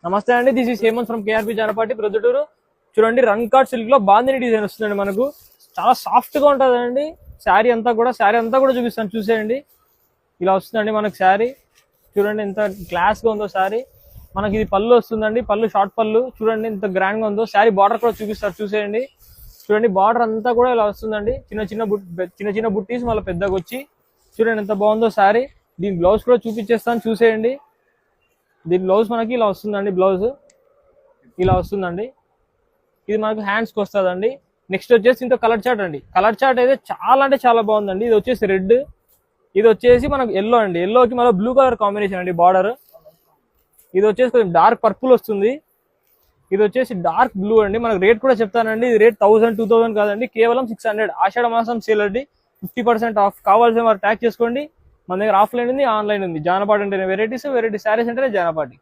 నమస్తే అండి, this is Hemanth from KRP Janapati Proddatur. చూడండి, రన్ కార్డ్ సిల్క్ లో బాందిని డిజైన్ వస్తుందండి. మనకు చాలా సాఫ్ట్ గా ఉంటుందండి. శారీ అంతా కూడా చూపిస్తాను, చూసేయండి. ఇలా వస్తుందండి మనకు శారీ. చూడండి ఎంత క్లాస్ గా ఉందో శారీ. మనకి ఇది పళ్ళు వస్తుందండి, పళ్ళు షార్ట్ పళ్ళు. చూడండి ఎంత గ్రాండ్ గా ఉందో. శారీ బార్డర్ కూడా చూపిస్తారు, చూసేయండి. చూడండి బార్డర్ అంతా కూడా ఇలా వస్తుందండి. చిన్న చిన్న బుట్టీస్ మళ్ళీ పెద్దగా వచ్చి. చూడండి ఎంత బాగుందో శారీ. దీని బ్లౌజ్ కూడా చూపించేస్తాను, చూసేయండి. దీని బ్లౌజ్ మనకి ఇలా వస్తుందండి. బ్లౌజ్ ఇలా వస్తుందండి. ఇది మనకు హ్యాండ్స్ కి వస్తుందండి. నెక్స్ట్ వచ్చేసి ఇంత కలర్ చార్ట్ అండి. కలర్ చార్ట్ అయితే చాలా అంటే చాలా బాగుందండి. ఇది వచ్చేసి రెడ్, ఇది వచ్చేసి మనకు ఎల్లో అండి. ఎల్లోకి మళ్ళీ బ్లూ కలర్ కాంబినేషన్ అండి బార్డర్. ఇది వచ్చేసి కొంచెం డార్క్ పర్పుల్ వస్తుంది. ఇది వచ్చేసి డార్క్ బ్లూ అండి. మనకు రేట్ కూడా చెప్తానండి. ఇది రేట్ 1000-2000 కాదండి, కేవలం 600. ఆషాఢ మాసం సేల్ అండి, 50% ఆఫ్. కావాల్సిన వారు ట్యాగ్ చేసుకోండి. మన దగ్గర ఆఫ్లైన్ ఉంది, ఆన్లైన్ ఉంది. జానపాటి అంటే వెరైటీ శారీస్ అంటేనే జానపాటి.